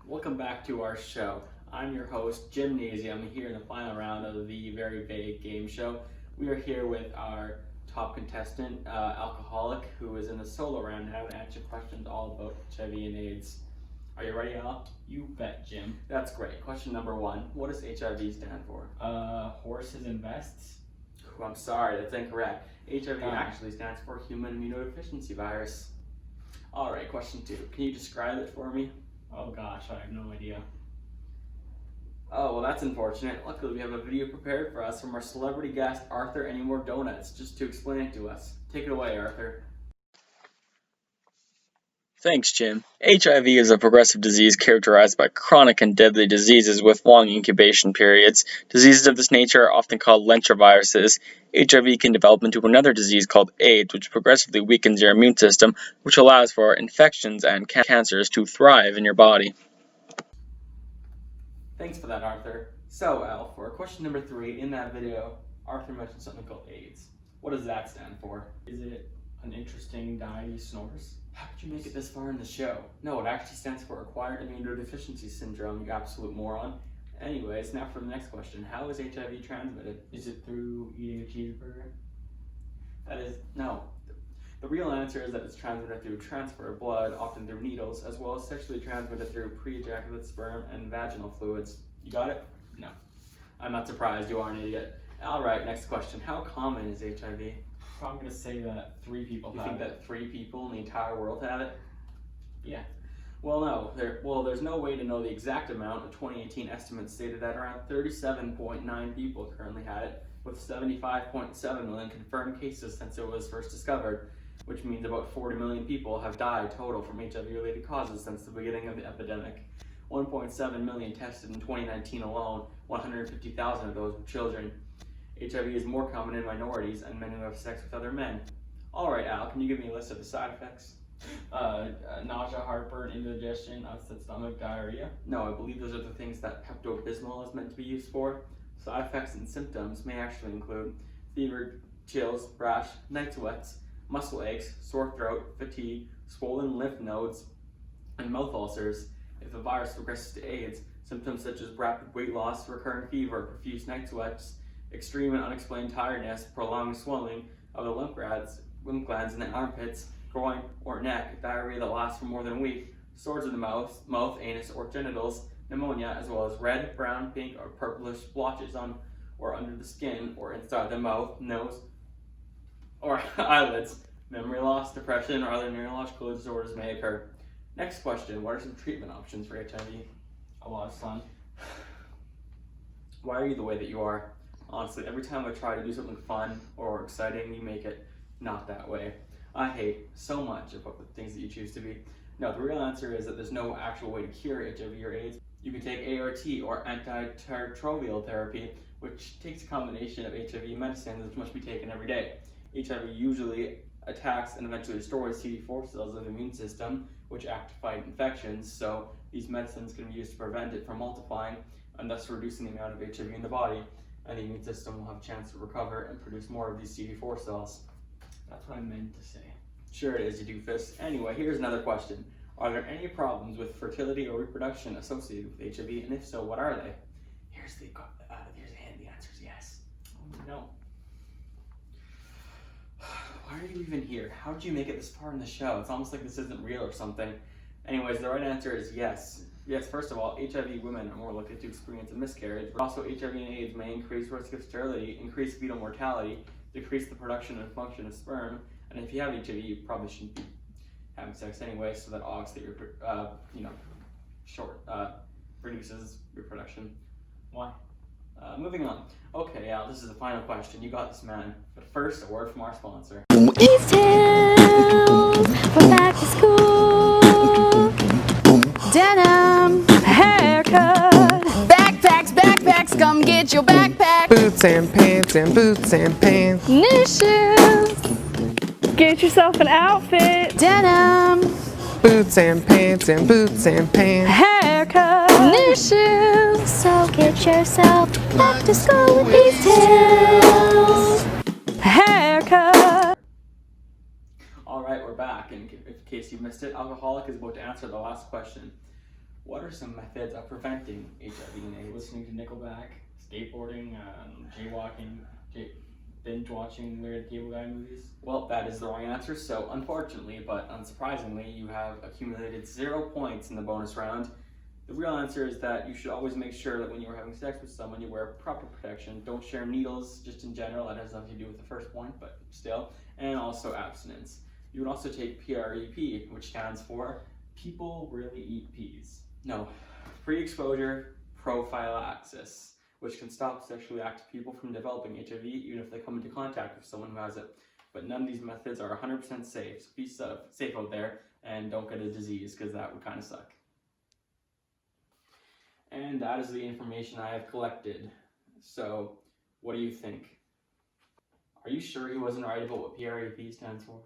Welcome back to our show. I'm your host, Gymnasium, here in the final round of the very vague game show. We are here with our top contestant, Alcoholic, who is in the solo round now to answer questions all about HIV and AIDS. Are you ready, Al? You bet, Jim. That's great. Question number one. What does HIV stand for? Horses and vests? I'm sorry, that's incorrect. HIV actually stands for Human Immunodeficiency Virus. Alright, question two. Can you describe it for me? Oh gosh, I have no idea. Oh, well, that's unfortunate. Luckily, we have a video prepared for us from our celebrity guest, Arthur Anymore Donuts, just to explain it to us. Take it away, Arthur. Thanks, Jim. HIV is a progressive disease characterized by chronic and deadly diseases with long incubation periods. Diseases of this nature are often called lentroviruses. HIV can develop into another disease called AIDS, which progressively weakens your immune system, which allows for infections and cancers to thrive in your body. Thanks for that, Arthur. So, Al, for question number three, in that video, Arthur mentioned something called AIDS. What does that stand for? Is it an interesting guy who snores? How could you make it this far in the show? No, it actually stands for Acquired Immunodeficiency Syndrome, you absolute moron. Anyways, now for the next question. How is HIV transmitted? Is it through eating a cheeseburger? That is, no. The real answer is that it's transmitted through transfer of blood, often through needles, as well as sexually transmitted through pre-ejaculate sperm and vaginal fluids. You got it? No. I'm not surprised, you are an idiot. Alright, next question. How common is HIV? I'm going to say that 3 people You have think it. that 3 people in the entire world have it? Yeah. Well, no. There's no way to know the exact amount. The 2018 estimates stated that around 37.9 people currently had it, with 75.7 million confirmed cases since it was first discovered, which means about 40 million people have died total from HIV-related causes since the beginning of the epidemic. 1.7 million tested in 2019 alone, 150,000 of those were children. HIV is more common in minorities and men who have sex with other men. Alright, Al, can you give me a list of the side effects? Nausea, heartburn, indigestion, upset stomach, diarrhea. No, I believe those are the things that Pepto-Bismol is meant to be used for. Side effects and symptoms may actually include fever, chills, rash, night sweats, muscle aches, sore throat, fatigue, swollen lymph nodes, and mouth ulcers. If the virus progresses to AIDS, symptoms such as rapid weight loss, recurrent fever, profuse night sweats, extreme and unexplained tiredness, prolonged swelling of the lymph glands in the armpits, groin, or neck, diarrhea that lasts for more than a week, sores in the mouth, anus, or genitals, pneumonia, as well as red, brown, pink, or purplish blotches on or under the skin or inside the mouth, nose, or eyelids. Memory loss, depression, or other neurological disorders may occur. Next question, what are some treatment options for HIV? A lot of sun. Why are you the way that you are? Honestly, every time I try to do something fun or exciting, you make it not that way. I hate so much about the things that you choose to be. No, the real answer is that there's no actual way to cure HIV or AIDS. You can take ART or antiretroviral therapy, which takes a combination of HIV medicines which must be taken every day. HIV usually attacks and eventually destroys CD4 cells of the immune system, which act to fight infections, so these medicines can be used to prevent it from multiplying and thus reducing the amount of HIV in the body, and the immune system will have a chance to recover and produce more of these CD4 cells. That's what I meant to say. Sure it is, you doofus. Anyway, here's another question. Are there any problems with fertility or reproduction associated with HIV, and if so, what are they? Here's the hint, the answer is yes. Oh, no. Why are you even here? How did you make it this far in the show? It's almost like this isn't real or something. Anyways, the right answer is yes. Yes, first of all, HIV women are more likely to experience a miscarriage. But also, HIV and AIDS may increase risk of sterility, increase fetal mortality, decrease the production and function of sperm, and if you have HIV, you probably shouldn't be having sex anyway, so that ox that reduces reproduction. Why? Moving on. Okay, Al, this is the final question. You got this, man. But first, a word from our sponsor. These tales for back to school. Denim, haircut, backpacks, come get your backpack. Boots and pants and boots and pants. New shoes, Get yourself an outfit. denim, Boots and pants and boots and pants. Haircut. new shoes. So get yourself back to school with these tales. Haircut. Alright, we're back. In case you missed it, Alcoholic is about to answer the last question. What are some methods of preventing HIV and AIDS? Listening to Nickelback, skateboarding, jaywalking, binge watching weird cable guy movies. Well, that is the wrong answer, so unfortunately, but unsurprisingly, you have accumulated 0 points in the bonus round. The real answer is that you should always make sure that when you are having sex with someone, you wear proper protection. Don't share needles, just in general. That has nothing to do with the first point, but still. And also abstinence. You would also take PrEP, which stands for People really eat peas. no, pre-exposure prophylaxis, which can stop sexually active people from developing HIV even if they come into contact with someone who has it. But none of these methods are 100% safe, so be safe out there and don't get a disease, because that would kind of suck. And that is the information I have collected. So, what do you think? Are you sure he wasn't right about what PrEP stands for?